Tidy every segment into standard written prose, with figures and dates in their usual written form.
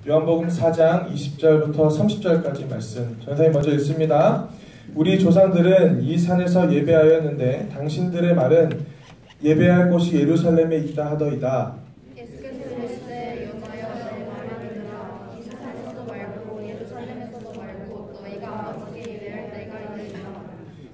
요한복음 4장 20절부터 30절까지 말씀 전사님 먼저 읽습니다. 우리 조상들은 이 산에서 예배하였는데 당신들의 말은 예배할 곳이 예루살렘에 있다 하더이다. 예수께서 이르시되 여호와여 내 말을 들으라. 이 산에서도 말고 예루살렘에서도 말고 너희가 아버지께 예배할 때가 이르리라.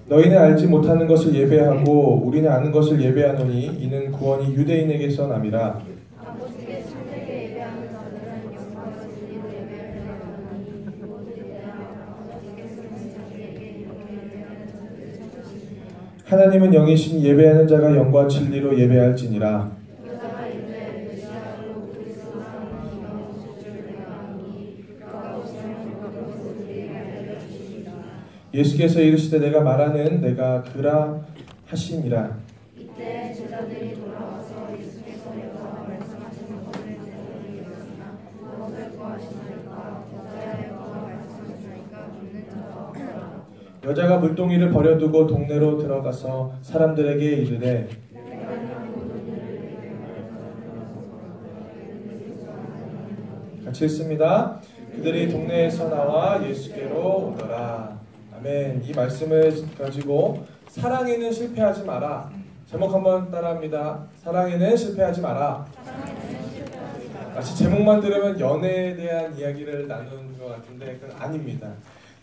너희는 알지 못하는 것을 예배하고 우리는 아는 것을 예배하노니 이는 구원이 유대인에게서 남이라. 아버지께 참되게 예배하는 자들은 영광과 진리로 예배하리니 그곳을 예배하라. 아버지께서 자기에게 이렇게 예배하는 자들을 찾으시니라. 하나님은 영이신 예배하는 자가 영과 진리로 예배할지니라. 여자가 이르되 메시아로 그리스도라는 이가 오실 줄 내가 아노니 그가 오시면 그것을 우리에게 알려주시리라. 예수께서 이르시되 내가 말하는 내가 그라 하시니라. 이때 제자들이 돌아와서 예수께서 여자와 말씀하시는 것을 제자들이 여쭈나 무엇을 구하시나이까 여자야 여호와가 말씀하시나이까 묻는 자가 없더라. 여자가 물동이를 버려두고 동네로 들어가서 사람들에게 이르되 같이 읽습니다. 그들이 동네에서 나와 예수께로 오더라. 아멘. 이 말씀을 가지고 사랑에는 실패하지 마라. 제목 한번 따라합니다. 사랑에는 실패하지 마라. 마치 제목만 들으면 연애에 대한 이야기를 나누는 것 같은데 그건 아닙니다.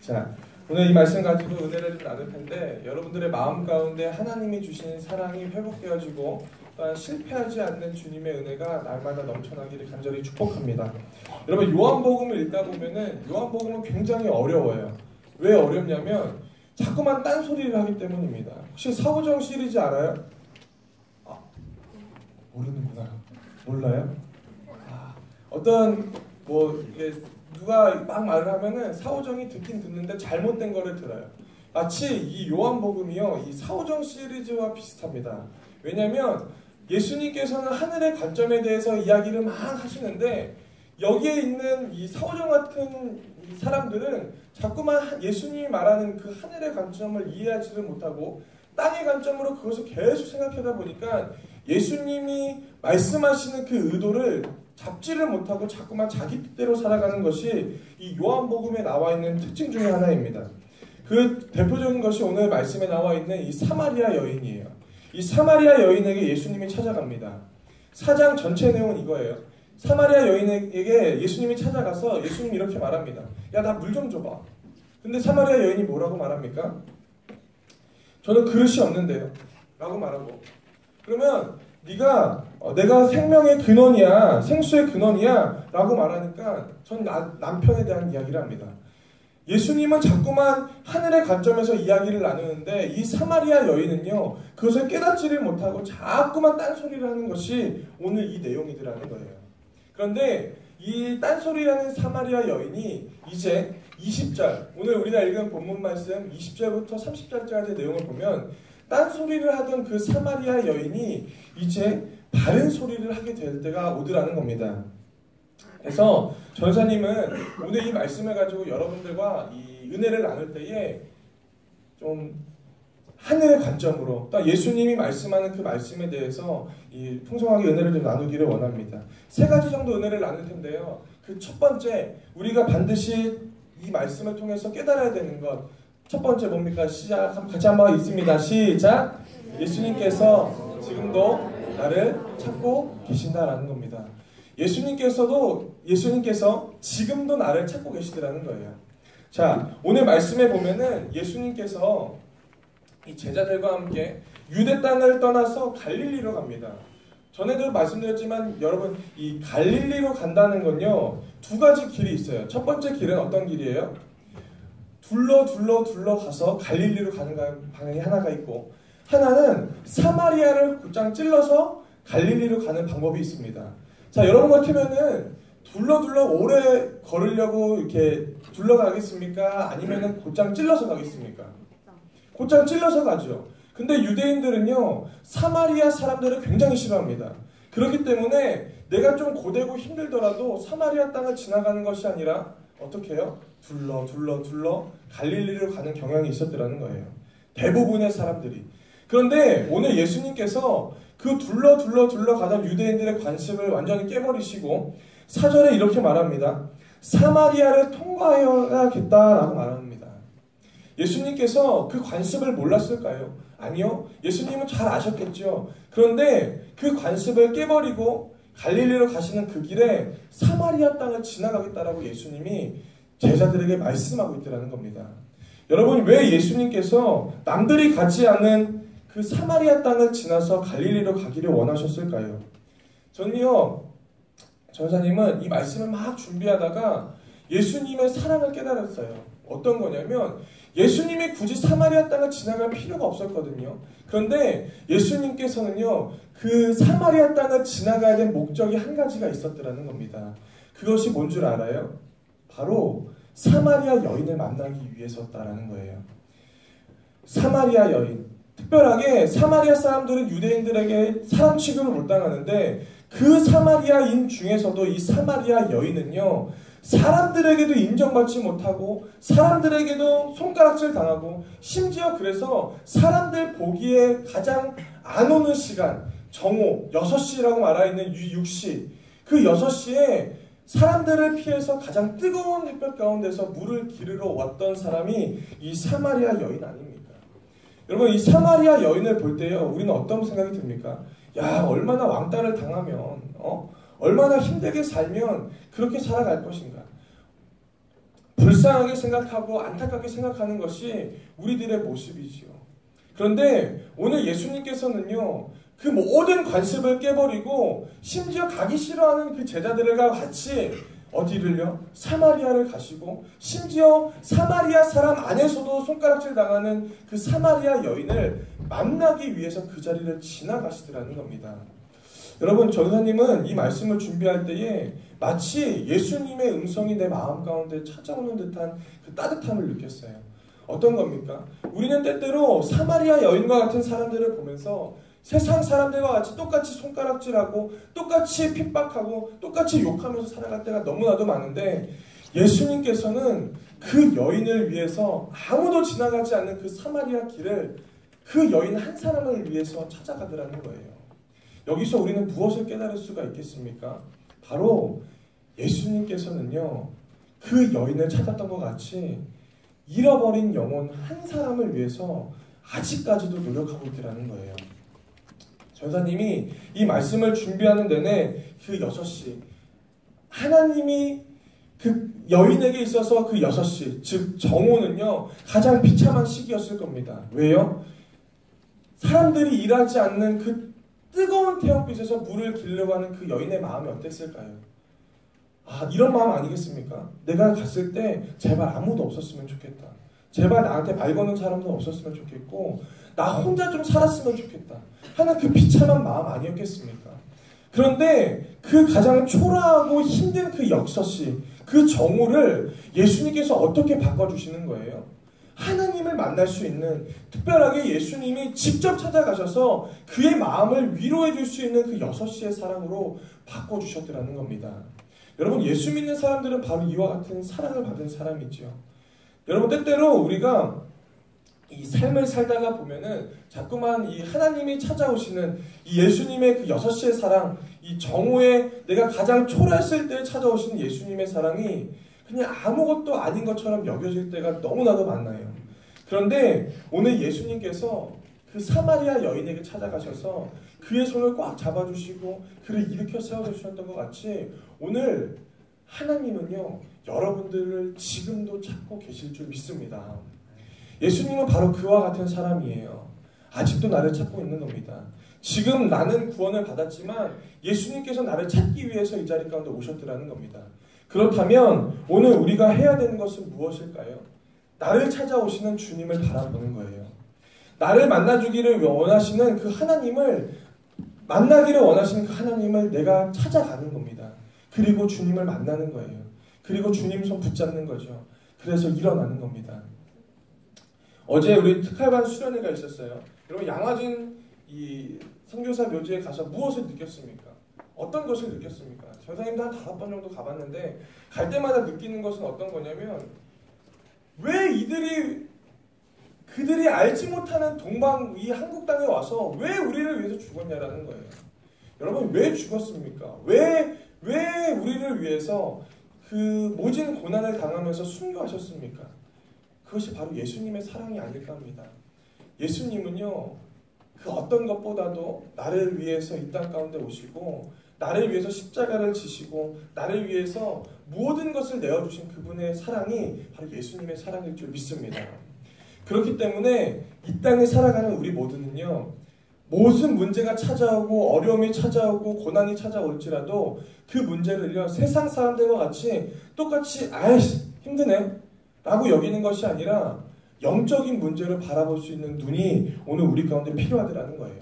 자, 오늘 이 말씀 가지고 은혜를 좀 나눌 텐데 여러분들의 마음 가운데 하나님이 주신 사랑이 회복되어지고 또한 실패하지 않는 주님의 은혜가 날마다 넘쳐나기를 간절히 축복합니다. 여러분 요한복음을 읽다 보면은 요한복음은 굉장히 어려워요. 왜 어렵냐면 자꾸만 딴소리를 하기 때문입니다. 혹시 사도전 시리즈 알아요? 아, 모르는구나. 몰라요? 어떤 이게 누가 막 말을 하면은 사오정이 듣긴 듣는데 잘못된 거를 들어요. 마치 이 요한복음이요, 이 사오정 시리즈와 비슷합니다. 왜냐하면 예수님께서는 하늘의 관점에 대해서 이야기를 막 하시는데 여기에 있는 이 사오정 같은 이 사람들은 자꾸만 예수님이 말하는 그 하늘의 관점을 이해하지를 못하고 땅의 관점으로 그것을 계속 생각하다 보니까 예수님이 말씀하시는 그 의도를 잡지를 못하고 자꾸만 자기 뜻대로 살아가는 것이 이 요한복음에 나와 있는 특징 중에 하나입니다. 그 대표적인 것이 오늘 말씀에 나와 있는 이 사마리아 여인이에요. 이 사마리아 여인에게 예수님이 찾아갑니다. 4장 전체 내용은 이거예요. 사마리아 여인에게 예수님이 찾아가서 예수님이 이렇게 말합니다. 야, 나 물 좀 줘봐. 근데 사마리아 여인이 뭐라고 말합니까? 저는 그릇이 없는데요. 라고 말하고. 그러면 내가 생명의 근원이야, 생수의 근원이야 라고 말하니까 전 남편에 대한 이야기를 합니다. 예수님은 자꾸만 하늘의 관점에서 이야기를 나누는데 이 사마리아 여인은요 그것을 깨닫지를 못하고 자꾸만 딴소리를 하는 것이 오늘 이 내용이더라는 거예요. 그런데 이 딴소리라는 사마리아 여인이 이제 20절, 오늘 우리가 읽은 본문 말씀 20절부터 30절까지 내용을 보면 딴소리를 하던 그 사마리아 여인이 이제 바른 소리를 하게 될 때가 오더라는 겁니다. 그래서 전사님은 오늘 이 말씀을 가지고 여러분들과 이 은혜를 나눌 때에 좀 하늘의 관점으로 또 예수님이 말씀하는 그 말씀에 대해서 이 풍성하게 은혜를 좀 나누기를 원합니다. 3가지 정도 은혜를 나눌 텐데요. 그 첫 번째, 우리가 반드시 이 말씀을 통해서 깨달아야 되는 것. 첫 번째 뭡니까? 시작. 같이 한번 읽습니다. 시작. 예수님께서 지금도 나를 찾고 계신다라는 겁니다. 예수님께서 지금도 나를 찾고 계시더라는 거예요. 자, 오늘 말씀에 보면은 예수님께서 이 제자들과 함께 유대 땅을 떠나서 갈릴리로 갑니다. 전에도 말씀드렸지만 여러분 이 갈릴리로 간다는 건요 2가지 길이 있어요. 첫 번째 길은 어떤 길이에요? 둘러 가서 갈릴리로 가는 방향이 하나가 있고 하나는 사마리아를 곧장 찔러서 갈릴리로 가는 방법이 있습니다. 자, 여러분 같으면은 둘러 오래 걸으려고 이렇게 둘러가겠습니까? 아니면은 곧장 찔러서 가겠습니까? 곧장 찔러서 가죠. 근데 유대인들은요 사마리아 사람들을 굉장히 싫어합니다. 그렇기 때문에 내가 좀 고되고 힘들더라도 사마리아 땅을 지나가는 것이 아니라 어떻게 해요? 둘러 갈릴리로 가는 경향이 있었더라는 거예요. 대부분의 사람들이. 그런데 오늘 예수님께서 그 둘러 가던 유대인들의 관습을 완전히 깨버리시고 4절에 이렇게 말합니다. 사마리아를 통과해야겠다라고 말합니다. 예수님께서 그 관습을 몰랐을까요? 아니요. 예수님은 잘 아셨겠죠. 그런데 그 관습을 깨버리고 갈릴리로 가시는 그 길에 사마리아 땅을 지나가겠다라고 예수님이 제자들에게 말씀하고 있더라는 겁니다. 여러분, 왜 예수님께서 남들이 가지 않은 그 사마리아 땅을 지나서 갈릴리로 가기를 원하셨을까요? 저는요, 전사님은 이 말씀을 막 준비하다가 예수님의 사랑을 깨달았어요. 어떤 거냐면 예수님이 굳이 사마리아 땅을 지나갈 필요가 없었거든요. 그런데 예수님께서는요, 그 사마리아 땅을 지나가야 될 목적이 한 가지가 있었더라는 겁니다. 그것이 뭔 줄 알아요? 바로 사마리아 여인을 만나기 위해서였다라는 거예요. 사마리아 여인. 특별하게 사마리아 사람들은 유대인들에게 사람 취급을 못 당하는데 그 사마리아인 중에서도 이 사마리아 여인은요, 사람들에게도 인정받지 못하고 사람들에게도 손가락질 당하고 심지어 그래서 사람들 보기에 가장 안 오는 시간, 정오 6시라고 말하는 6시, 그 6시에 사람들을 피해서 가장 뜨거운 햇볕 가운데서 물을 기르러 왔던 사람이 이 사마리아 여인 아닙니까? 여러분, 이 사마리아 여인을 볼 때요, 우리는 어떤 생각이 듭니까? 야, 얼마나 왕따를 당하면, 얼마나 힘들게 살면 그렇게 살아갈 것인가? 불쌍하게 생각하고 안타깝게 생각하는 것이 우리들의 모습이지요. 그런데 오늘 예수님께서는요, 그 모든 관습을 깨버리고 심지어 가기 싫어하는 그 제자들과 같이 어디를요? 사마리아를 가시고 심지어 사마리아 사람 안에서도 손가락질 당하는 그 사마리아 여인을 만나기 위해서 그 자리를 지나가시더라는 겁니다. 여러분, 전사님은 이 말씀을 준비할 때에 마치 예수님의 음성이 내 마음 가운데 찾아오는 듯한 그 따뜻함을 느꼈어요. 어떤 겁니까? 우리는 때때로 사마리아 여인과 같은 사람들을 보면서 세상 사람들과 같이 똑같이 손가락질하고 똑같이 핍박하고 똑같이 욕하면서 살아갈 때가 너무나도 많은데 예수님께서는 그 여인을 위해서 아무도 지나가지 않는 그 사마리아 길을 그 여인 한 사람을 위해서 찾아가더라는 거예요. 여기서 우리는 무엇을 깨달을 수가 있겠습니까? 바로 예수님께서는요, 그 여인을 찾았던 것 같이 잃어버린 영혼 한 사람을 위해서 아직까지도 노력하고 있더라는 거예요. 전사님이 이 말씀을 준비하는 내내 그 6시, 하나님이 그 여인에게 있어서 그 6시, 즉 정오는요, 가장 비참한 시기였을 겁니다. 왜요? 사람들이 일하지 않는 그 뜨거운 태양빛에서 물을 기르려고 하는 그 여인의 마음이 어땠을까요? 아, 이런 마음 아니겠습니까? 내가 갔을 때 제발 아무도 없었으면 좋겠다. 제발 나한테 말 거는 사람도 없었으면 좋겠고 나 혼자 좀 살았으면 좋겠다 하는 그 비참한 마음 아니었겠습니까? 그런데 그 가장 초라하고 힘든 그 6시, 그 정오를 예수님께서 어떻게 바꿔주시는 거예요? 하나님을 만날 수 있는, 특별하게 예수님이 직접 찾아가셔서 그의 마음을 위로해 줄 수 있는 그 6시의 사랑으로 바꿔주셨더라는 겁니다. 여러분, 예수 믿는 사람들은 바로 이와 같은 사랑을 받은 사람이죠. 여러분, 때때로 우리가 이 삶을 살다가 보면은 자꾸만 이 하나님이 찾아오시는 이 예수님의 그 6시의 사랑, 이 정오에 내가 가장 초라했을 때 찾아오시는 예수님의 사랑이 그냥 아무것도 아닌 것처럼 여겨질 때가 너무나도 많아요. 그런데 오늘 예수님께서 그 사마리아 여인에게 찾아가셔서 그의 손을 꽉 잡아주시고 그를 일으켜 세워주셨던 것 같이 오늘 하나님은요, 여러분들을 지금도 찾고 계실 줄 믿습니다. 예수님은 바로 그와 같은 사람이에요. 아직도 나를 찾고 있는 겁니다. 지금 나는 구원을 받았지만 예수님께서 나를 찾기 위해서 이 자리 가운데 오셨더라는 겁니다. 그렇다면 오늘 우리가 해야 되는 것은 무엇일까요? 나를 찾아오시는 주님을 바라보는 거예요. 나를 만나주기를 원하시는 그 하나님을, 만나기를 원하시는 그 하나님을 내가 찾아가는 겁니다. 그리고 주님을 만나는 거예요. 그리고 주님 손 붙잡는 거죠. 그래서 일어나는 겁니다. 어제 우리 특활반 수련회가 있었어요. 여러분, 양화진 이 선교사 묘지에 가서 무엇을 느꼈습니까? 어떤 것을 느꼈습니까? 전사님도 한 5번 정도 가봤는데 갈 때마다 느끼는 것은 어떤 거냐면 왜 이들이 그들이 알지 못하는 동방 이 한국 땅에 와서 왜 우리를 위해서 죽었냐라는 거예요. 여러분 왜 죽었습니까? 왜 우리를 위해서 그 모진 고난을 당하면서 순교하셨습니까? 그것이 바로 예수님의 사랑이 아닐까 합니다. 예수님은요, 그 어떤 것보다도 나를 위해서 이 땅 가운데 오시고 나를 위해서 십자가를 지시고 나를 위해서 모든 것을 내어주신 그분의 사랑이 바로 예수님의 사랑일 줄 믿습니다. 그렇기 때문에 이 땅에 살아가는 우리 모두는요, 무슨 문제가 찾아오고 어려움이 찾아오고 고난이 찾아올지라도 그 문제를요, 세상 사람들과 같이 똑같이 아이씨 힘드네 라고 여기는 것이 아니라 영적인 문제를 바라볼 수 있는 눈이 오늘 우리 가운데 필요하더라는 거예요.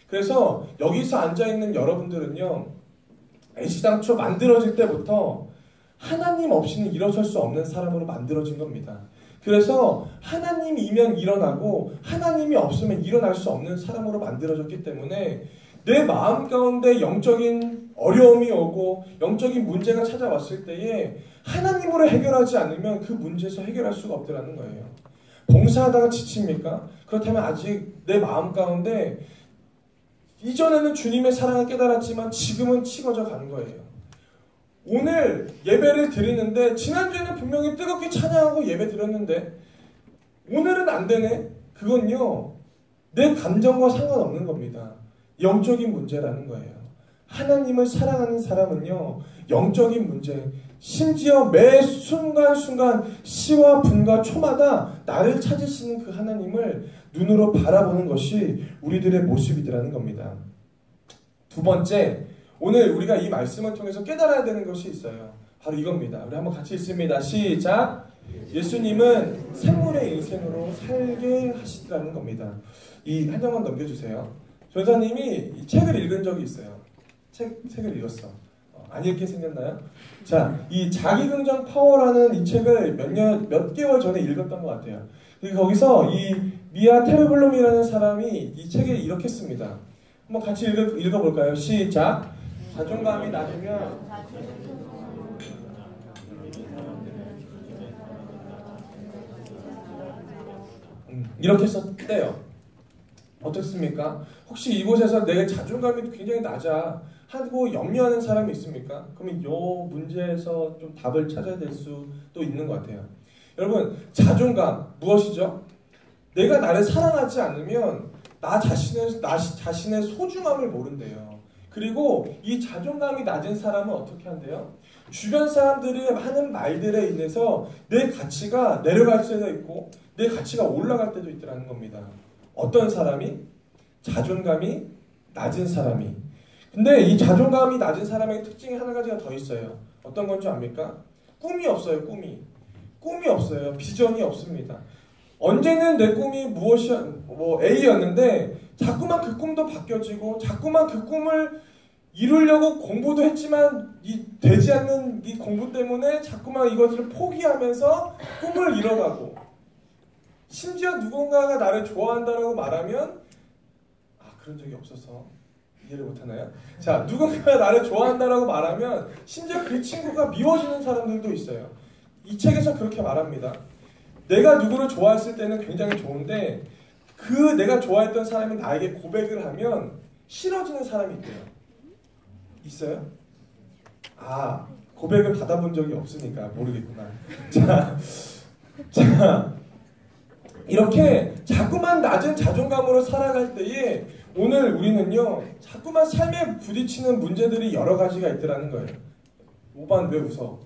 그래서 여기서 앉아있는 여러분들은요, 애시당초 만들어질 때부터 하나님 없이는 일어설 수 없는 사람으로 만들어진 겁니다. 그래서 하나님이면 일어나고 하나님이 없으면 일어날 수 없는 사람으로 만들어졌기 때문에 내 마음 가운데 영적인 어려움이 오고 영적인 문제가 찾아왔을 때에 하나님으로 해결하지 않으면 그 문제에서 해결할 수가 없더라는 거예요. 봉사하다가 지칩니까? 그렇다면 아직 내 마음 가운데 이전에는 주님의 사랑을 깨달았지만 지금은 식어져 가는 거예요. 오늘 예배를 드리는데 지난주에는 분명히 뜨겁게 찬양하고 예배 드렸는데 오늘은 안 되네? 그건요, 내 감정과 상관없는 겁니다. 영적인 문제라는 거예요. 하나님을 사랑하는 사람은요, 영적인 문제, 심지어 매 순간순간 시와 분과 초마다 나를 찾으시는 그 하나님을 눈으로 바라보는 것이 우리들의 모습이라는 겁니다. 두 번째, 오늘 우리가 이 말씀을 통해서 깨달아야 되는 것이 있어요. 바로 이겁니다. 우리 한번 같이 읽습니다. 시작! 예수님은 생물의 인생으로 살게 하시더라는 겁니다. 이 한 장만 넘겨주세요. 전사님이 이 책을 읽은 적이 있어요. 책을 읽었어. 안 읽게 생겼나요? 자, 이 자기긍정 파워라는 이 책을 몇 개월 전에 읽었던 것 같아요. 거기서 이 미아 테르블룸이라는 사람이 이 책에 이렇게 씁니다. 한번 같이 읽어볼까요? 시작! 자존감이 낮으면 이렇게 썼대요. 어떻습니까? 혹시 이곳에서 내 자존감이 굉장히 낮아 하고 염려하는 사람이 있습니까? 그러면 이 문제에서 좀 답을 찾아야 될 수도 있는 것 같아요. 여러분, 자존감 무엇이죠? 내가 나를 사랑하지 않으면 나 자신의 소중함을 모른대요. 그리고 이 자존감이 낮은 사람은 어떻게 한대요? 주변 사람들이 하는 말들에 인해서 내 가치가 내려갈 때도 있고 내 가치가 올라갈 때도 있더라는 겁니다. 어떤 사람이? 자존감이 낮은 사람이. 근데 이 자존감이 낮은 사람의 특징이 한 가지가 더 있어요. 어떤 건 줄 압니까? 꿈이 없어요. 꿈이 없어요. 비전이 없습니다. 언제는 내 꿈이 A였는데 자꾸만 그 꿈도 바뀌어지고 자꾸만 그 꿈을 이루려고 공부도 했지만 되지 않는 이 공부 때문에 자꾸만 이것을 포기하면서 꿈을 잃어가고, 심지어 누군가가 나를 좋아한다라고 말하면 그런 적이 없어서 이해를 못하나요? 자, 누군가가 나를 좋아한다라고 말하면 심지어 그 친구가 미워지는 사람들도 있어요. 이 책에서 그렇게 말합니다. 내가 누구를 좋아했을 때는 굉장히 좋은데 그 내가 좋아했던 사람이 나에게 고백을 하면 싫어지는 사람이 있대요. 있어요? 고백을 받아본 적이 없으니까 모르겠구나. 자, 이렇게 자꾸만 낮은 자존감으로 살아갈 때에 오늘 우리는요, 자꾸만 삶에 부딪히는 문제들이 여러 가지가 있더라는 거예요. 오반 왜 웃어?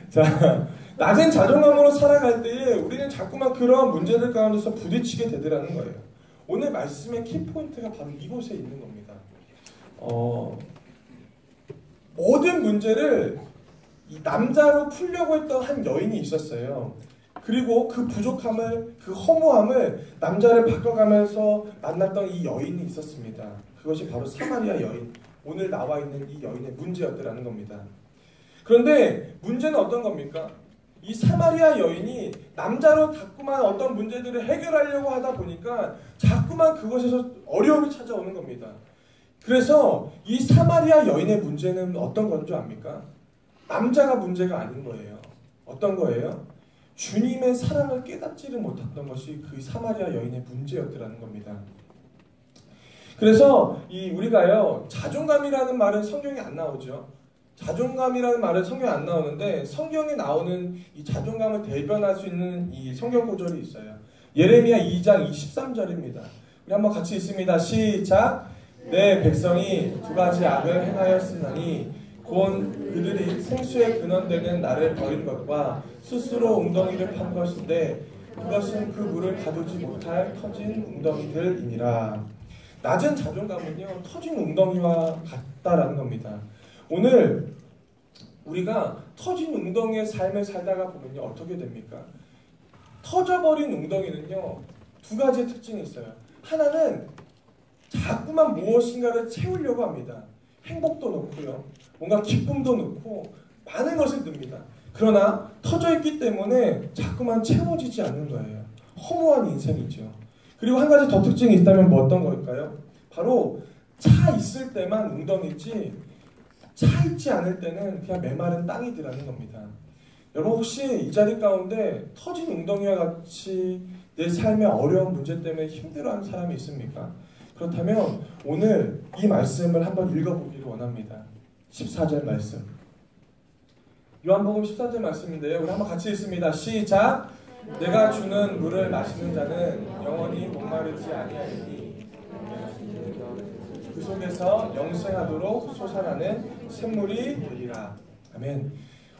자, 낮은 자존감으로 살아갈 때에 우리는 자꾸만 그러한 문제들 가운데서 부딪히게 되더라는 거예요. 오늘 말씀의 키포인트가 바로 이곳에 있는 겁니다. 모든 문제를 이 남자로 풀려고 했던 한 여인이 있었어요. 그리고 그 부족함을, 그 허무함을 남자를 바꿔가면서 만났던 이 여인이 있었습니다. 그것이 바로 사마리아 여인, 오늘 나와 있는 이 여인의 문제였더라는 겁니다. 그런데 문제는 어떤 겁니까? 이 사마리아 여인이 남자로 자꾸만 어떤 문제들을 해결하려고 하다 보니까 자꾸만 그것에서 어려움이 찾아오는 겁니다. 그래서 이 사마리아 여인의 문제는 어떤 건 줄 압니까? 남자가 문제가 아닌 거예요. 어떤 거예요? 주님의 사랑을 깨닫지를 못했던 것이 그 사마리아 여인의 문제였더라는 겁니다. 그래서 우리가요, 자존감이라는 말은 성경에 안 나오죠. 자존감이라는 말은 성경에 안 나오는데 성경에 나오는 이 자존감을 대변할 수 있는 이 성경 구절이 있어요. 예레미야 2장 23절입니다. 우리 한번 같이 읽습니다. 시작. 내 백성이 두 가지 악을 행하였으나니 곧 그들이 생수의 근원되는 나를 버린 것과 스스로 웅덩이를 판 것인데 그것은 그 물을 가두지 못할 터진 웅덩이들이니라. 낮은 자존감은요, 터진 웅덩이와 같다라는 겁니다. 오늘 우리가 터진 웅덩이의 삶을 살다가 보면요, 어떻게 됩니까? 터져버린 웅덩이는요, 두 가지의 특징이 있어요. 하나는 자꾸만 무엇인가를 채우려고 합니다. 행복도 넣고요, 뭔가 기쁨도 넣고 많은 것을 넣습니다. 그러나 터져있기 때문에 자꾸만 채워지지 않는 거예요. 허무한 인생이죠. 그리고 한 가지 더 특징이 있다면 뭐 어떤 걸까요? 바로 차 있을 때만 웅덩이지 차 있지 않을 때는 그냥 메마른 땅이더라는 겁니다. 여러분 혹시 이 자리 가운데 터진 웅덩이와 같이 내 삶의 어려운 문제 때문에 힘들어하는 사람이 있습니까? 그렇다면 오늘 이 말씀을 한번 읽어보기를 원합니다. 14절 말씀. 요한복음 14절 말씀인데요. 우리 한번 같이 읽습니다. 시작. 내가 주는 물을 마시는 자는 영원히 목마르지 아니하리니 그 속에서 영생하도록 솟아나는 샘물이 되리라. 아멘.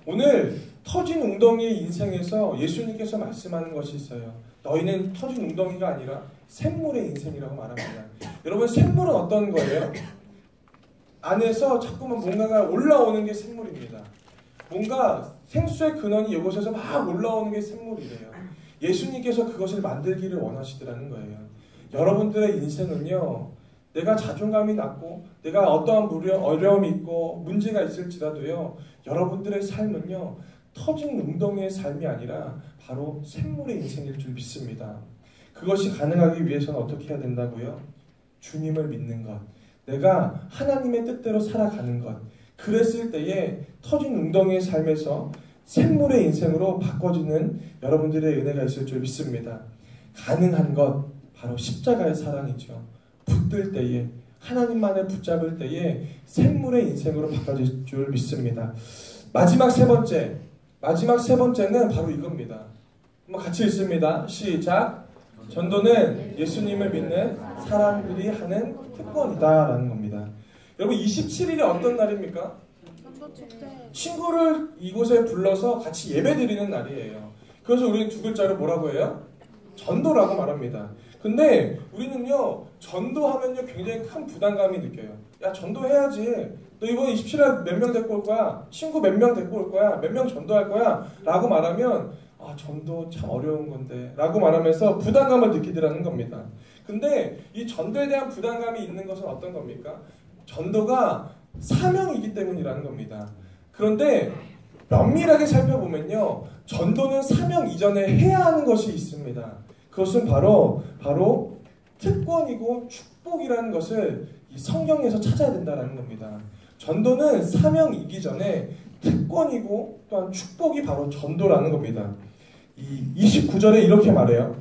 오늘 터진 웅덩이의 인생에서 예수님께서 말씀하는 것이 있어요. 너희는 터진 웅덩이가 아니라 샘물의 인생이라고 말합니다. 여러분, 샘물은 어떤 거예요? 안에서 자꾸만 뭔가가 올라오는 게 샘물입니다. 뭔가 생수의 근원이 이곳에서 막 올라오는 게 샘물이래요. 예수님께서 그것을 만들기를 원하시더라는 거예요. 여러분들의 인생은요, 내가 자존감이 낮고 내가 어떠한 어려움이 있고 문제가 있을지라도요, 여러분들의 삶은요, 터진 웅덩이의 삶이 아니라 바로 샘물의 인생일 줄 믿습니다. 그것이 가능하기 위해서는 어떻게 해야 된다고요? 주님을 믿는 것, 내가 하나님의 뜻대로 살아가는 것. 그랬을 때에 터진 웅덩이의 삶에서 샘물의 인생으로 바꿔지는 여러분들의 은혜가 있을 줄 믿습니다. 가능한 것 바로 십자가의 사랑이죠. 붙들 때에, 하나님만을 붙잡을 때에 샘물의 인생으로 바꿔질 줄 믿습니다. 마지막 세 번째는 바로 이겁니다. 한번 같이 읽습니다. 시작. 전도는 예수님을 믿는 사람들이 하는 특권이다라는 겁니다. 여러분, 27일이 어떤 날입니까? 친구를 이곳에 불러서 같이 예배드리는 날이에요. 그래서 우리는 두 글자로 뭐라고 해요? 전도라고 말합니다. 근데 우리는요, 전도하면요 굉장히 큰 부담감이 느껴요. 야, 전도해야지. 너 이번에 27일 몇 명 데리고 올 거야? 친구 몇 명 데리고 올 거야? 몇 명 전도할 거야? 라고 말하면 아, 전도 참 어려운 건데 라고 말하면서 부담감을 느끼더라는 겁니다. 근데 이 전도에 대한 부담감이 있는 것은 어떤 겁니까? 전도가 사명이기 때문이라는 겁니다. 그런데 면밀하게 살펴보면요, 전도는 사명 이전에 해야 하는 것이 있습니다. 그것은 바로 특권이고 축복이라는 것을 이 성경에서 찾아야 된다는 겁니다. 전도는 사명이기 전에 특권이고 또한 축복이 바로 전도라는 겁니다. 이 29절에 이렇게 말해요.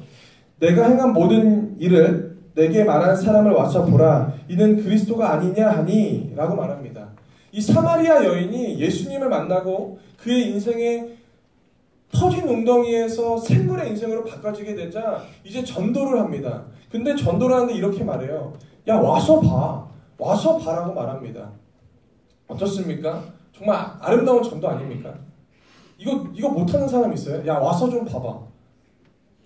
내가 행한 모든 일을 내게 말한 사람을 와서 보라. 이는 그리스도가 아니냐 하니 라고 말합니다. 이 사마리아 여인이 예수님을 만나고 그의 인생의 터진 웅덩이에서 샘물의 인생으로 바꿔지게 되자 이제 전도를 합니다. 근데 전도를 하는데 이렇게 말해요. 야, 와서 봐. 와서 봐라고 말합니다. 어떻습니까? 정말 아름다운 전도 아닙니까? 이거 못하는 사람 있어요? 야, 와서 좀 봐봐.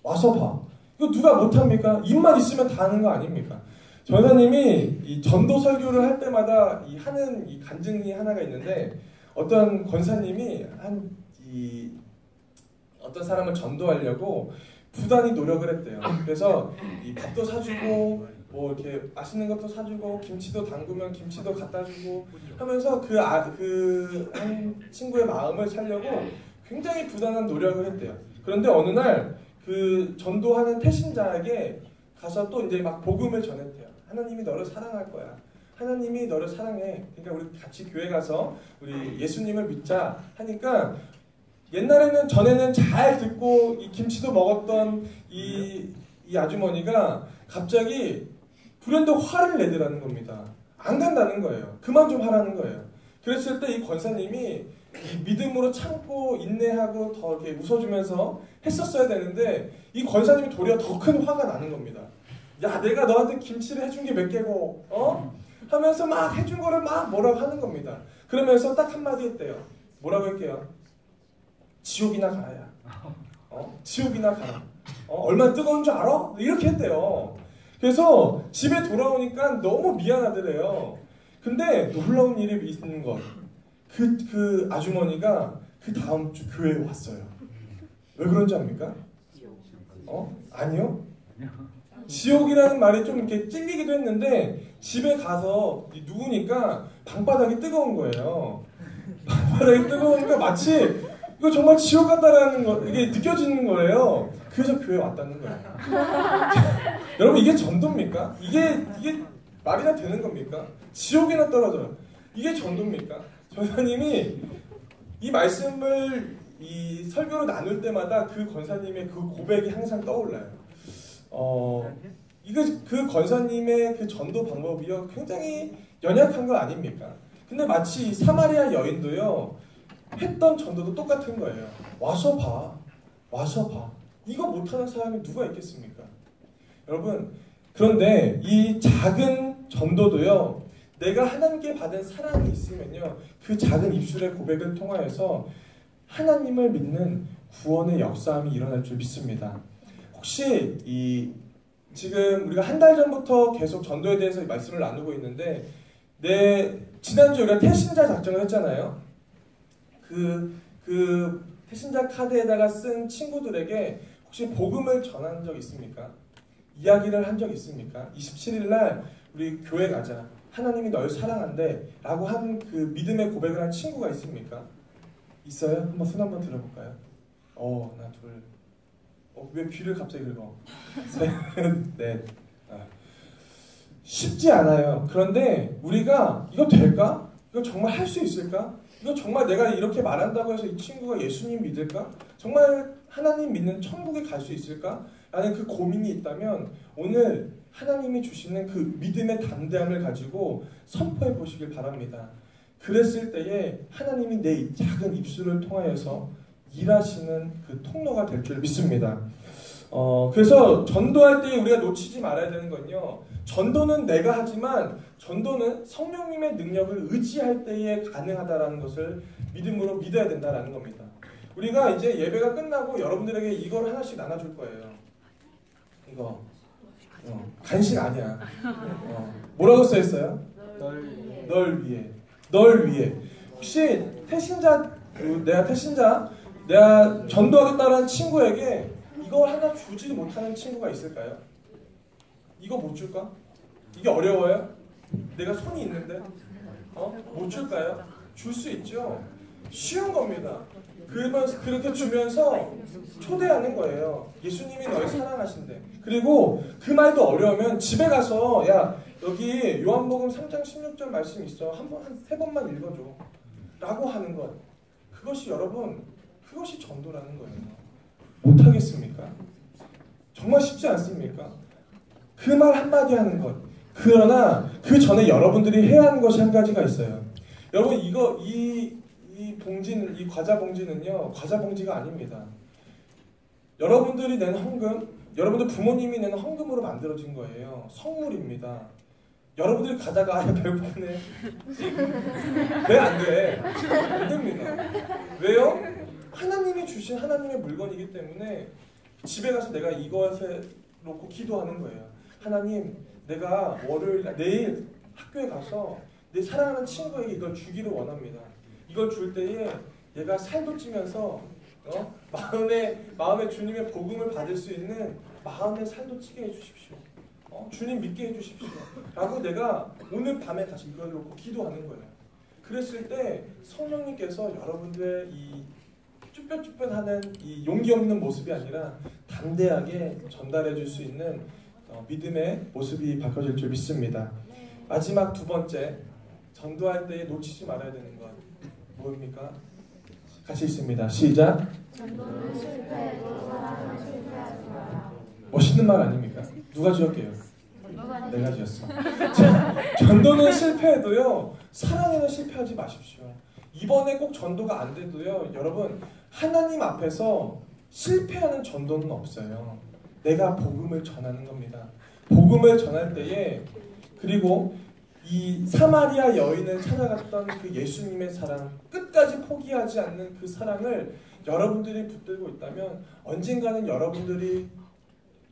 와서 봐. 이거 누가 못합니까? 입만 있으면 다 하는 거 아닙니까? 전사님이 이 전도 설교를 할 때마다 하는 이 간증이 하나가 있는데, 어떤 권사님이 어떤 사람을 전도하려고 부단히 노력을 했대요. 그래서 이 밥도 사주고 뭐 이렇게 맛있는 것도 사주고 김치도 담그면 김치도 갖다 주고 하면서 그 한 친구의 마음을 살려고 굉장히 부단한 노력을 했대요. 그런데 어느 날 그 전도하는 태신자에게 가서 또 이제 막 복음을 전했대요. 하나님이 너를 사랑할 거야. 하나님이 너를 사랑해. 그러니까 우리 같이 교회 가서 우리 예수님을 믿자 하니까 옛날에는 전에는 잘 듣고 이 김치도 먹었던 이 아주머니가 갑자기 불현듯 화를 내더라는 겁니다. 안 간다는 거예요. 그만 좀 하라는 거예요. 그랬을 때 이 권사님이 이 믿음으로 참고 인내하고 더 이렇게 웃어주면서 했었어야 되는데 이 권사님이 도리어 더 큰 화가 나는 겁니다. 야, 내가 너한테 김치를 해준 게 몇 개고, 하면서 막 해준 거를 막 뭐라고 하는 겁니다. 그러면서 딱 한마디 했대요. 뭐라고 할게요? 지옥이나 가라야. 지옥이나 가라. 얼마나 뜨거운 줄 알아? 이렇게 했대요. 그래서 집에 돌아오니까 너무 미안하더래요. 근데 놀라운 일이 있는 것. 그 아주머니가 그 다음 주 교회에 왔어요. 왜 그런지 압니까? 아니요. 지옥이라는 말이 좀 이렇게 찔리기도 했는데 집에 가서 누우니까 방바닥이 뜨거운 거예요. 방바닥이 뜨거우니까 마치 이거 정말 지옥 같다라는 거 이게 느껴지는 거예요. 그래서 교회에 왔다는 거예요. 여러분 이게 전도입니까? 이게 말이나 되는 겁니까? 지옥이나 떨어져요. 이게 전도입니까? 전사님이 이 말씀을 이 설교로 나눌 때마다 그 권사님의 그 고백이 항상 떠올라요. 이거 그 권사님의 그 전도 방법이요 굉장히 연약한 거 아닙니까? 근데 마치 이 사마리아 여인도요 했던 전도도 똑같은 거예요. 와서 봐. 이거 못하는 사람이 누가 있겠습니까? 여러분, 그런데 이 작은 전도도요, 내가 하나님께 받은 사랑이 있으면요, 그 작은 입술의 고백을 통하여서 하나님을 믿는 구원의 역사함이 일어날 줄 믿습니다. 혹시 지금 우리가 한 달 전부터 계속 전도에 대해서 말씀을 나누고 있는데, 지난주에 우리가 태신자 작정을 했잖아요. 그 태신자 카드에다가 쓴 친구들에게 혹시 복음을 전한 적 있습니까? 이야기를 한 적 있습니까? 27일 날 우리 교회 가자. 하나님이 널 사랑한대. 라고 한 그 믿음의 고백을 한 친구가 있습니까? 있어요? 한번 손 한번 들어볼까요? 하나, 둘. 왜 귀를 갑자기 긁어? 셋, 넷. 쉽지 않아요. 그런데 우리가 이거 될까? 이거 정말 할 수 있을까? 이거 정말 내가 이렇게 말한다고 해서 이 친구가 예수님 믿을까? 정말 하나님 믿는 천국에 갈 수 있을까? 라는 그 고민이 있다면 오늘 하나님이 주시는 그 믿음의 담대함을 가지고 선포해 보시길 바랍니다. 그랬을 때에 하나님이 내 작은 입술을 통하여서 일하시는 그 통로가 될 줄 믿습니다. 그래서 전도할 때 우리가 놓치지 말아야 되는 건요. 전도는 내가 하지만 전도는 성령님의 능력을 의지할 때에 가능하다라는 것을 믿음으로 믿어야 된다라는 겁니다. 우리가 이제 예배가 끝나고 여러분들에게 이걸 하나씩 나눠줄 거예요. 이거 간식 아니야. 뭐라고 써있어요? 널 위해. 혹시 내가 전도하겠다는 친구에게 이거 하나 주지 못하는 친구가 있을까요? 이거 못 줄까? 이게 어려워요? 내가 손이 있는데? 못 줄까요? 줄 수 있죠? 쉬운 겁니다. 그렇게 주면서 초대하는 거예요. 예수님이 널 사랑하신대. 그리고 그 말도 어려우면 집에 가서 야 여기 요한복음 3장 16절 말씀 있어. 한 3번만 읽어줘. 라고 하는 것. 그것이 전도라는 거예요. 못하겠습니까? 정말 쉽지 않습니까? 그 말 한마디 하는 것. 그러나 그 전에 여러분들이 해야 하는 것이 한 가지가 있어요. 여러분 이 봉지는, 이 과자 봉지는요, 과자 봉지가 아닙니다. 여러분들이 낸 헌금, 여러분들 부모님이 낸 헌금으로 만들어진 거예요. 선물입니다. 여러분들이 가다가 배고프네. 왜 안 돼? 안 됩니다. 왜요? 하나님이 주신 하나님의 물건이기 때문에 집에 가서 내가 이것에 놓고 기도하는 거예요. 하나님, 내가 내일 학교에 가서 내 사랑하는 친구에게 이걸 주기를 원합니다. 이걸 줄 때에 얘가 살도 찌면서 마음에 주님의 복음을 받을 수 있는 마음의 살도 찌게 해주십시오. 주님 믿게 해주십시오. 라고 내가 오늘 밤에 다시 이걸 놓고 기도하는 거예요. 그랬을 때 성령님께서 여러분들의 이 쭈뼛쭈뼛하는 이 용기 없는 모습이 아니라 담대하게 전달해 줄 수 있는 믿음의 모습이 바뀌어질 줄 믿습니다. 마지막 두 번째, 전도할 때 놓치지 말아야 되는 것 뭐입니까? 같이 있습니다. 시작. 전도는 실패해도 사랑은 실패하지 마라. 멋있는 말 아닙니까? 누가 지었게요? 누가 내가 지었어. 전도는 실패해도요, 사랑에는 실패하지 마십시오. 이번에 꼭 전도가 안 돼도요, 여러분, 하나님 앞에서 실패하는 전도는 없어요. 내가 복음을 전하는 겁니다. 복음을 전할 때에, 그리고 이 사마리아 여인을 찾아갔던 그 예수님의 사랑, 끝까지 포기하지 않는 그 사랑을 여러분들이 붙들고 있다면 언젠가는 여러분들이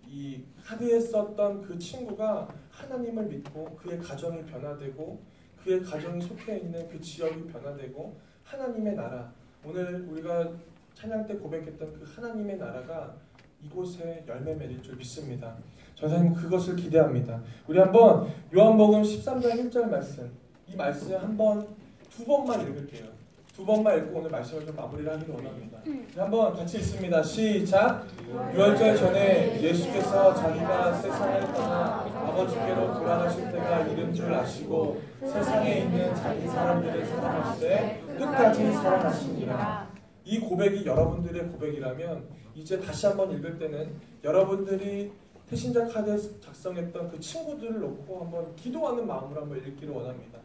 이 카드에 썼던 그 친구가 하나님을 믿고 그의 가정이 변화되고 그의 가정이 속해 있는 그 지역이 변화되고 하나님의 나라, 오늘 우리가 찬양 때 고백했던 그 하나님의 나라가 이곳에 열매 맺을 줄 믿습니다. 전사님 그것을 기대합니다. 우리 한번 요한복음 13장 1절 말씀, 이 말씀 두 번만 읽을게요. 두 번만 읽고 오늘 말씀을 좀 마무리를 하기를 원합니다. 한번 같이 읽습니다. 시작. 유월절 전에 예수께서 자기가 세상을 떠나 아버지께로 돌아가실 때가 이른 줄 아시고 세상에 있는 자기 사람들을 사랑하시되 끝까지 사랑하시니라. 이 고백이 여러분들의 고백이라면 이제 다시 한번 읽을 때는 여러분들이 태신자 카드에 작성했던 그 친구들을 놓고 한번 기도하는 마음으로 한번 읽기를 원합니다.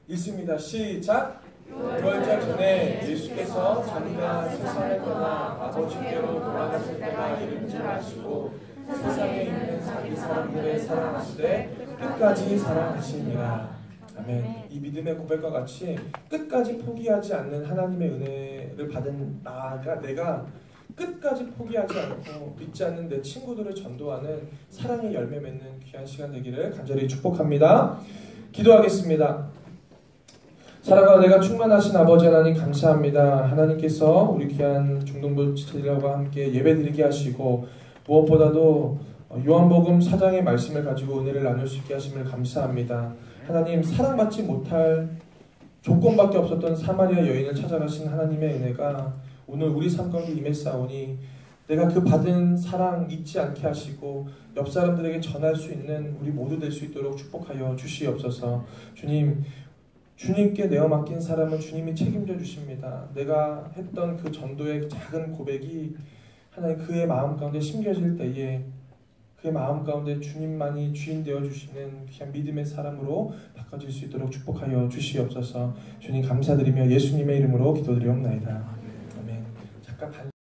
읽습니다. 시작. 유월절 전에 예수께서 자기가 세상을 떠나 아버지께로 돌아가실 때가 이른 줄 아시고 세상에 있는 자기 사람들을 사랑하시되 끝까지 사랑하시니라. 아멘. 이 믿음의 고백과 같이 끝까지 포기하지 않는 하나님의 은혜를 받은 나가 내가 끝까지 포기하지 않고 믿지 않는 내 친구들을 전도하는 사랑의 열매 맺는 귀한 시간 되기를 간절히 축복합니다. 기도하겠습니다. 사랑과 내가 충만하신 아버지 하나님 감사합니다. 하나님께서 우리 귀한 중동부 지체들과 함께 예배드리게 하시고 무엇보다도 요한복음 4장의 말씀을 가지고 은혜를 나눌 수 있게 하심을 감사합니다. 하나님, 사랑받지 못할 조건밖에 없었던 사마리아 여인을 찾아가신 하나님의 은혜가 오늘 우리 삶 가운데 임했사오니 내가 그 받은 사랑 잊지 않게 하시고 옆 사람들에게 전할 수 있는 우리 모두 될 수 있도록 축복하여 주시옵소서. 주님, 주님께 내어 맡긴 사람은 주님이 책임져 주십니다. 내가 했던 그 전도의 작은 고백이 하나님 그의 마음 가운데 심겨질 때에 그의 마음 가운데 주님만이 주인 되어 주시는 귀한 믿음의 사람으로 바꿔질 수 있도록 축복하여 주시옵소서. 주님 감사드리며 예수님의 이름으로 기도드리옵나이다. 아멘. 잠깐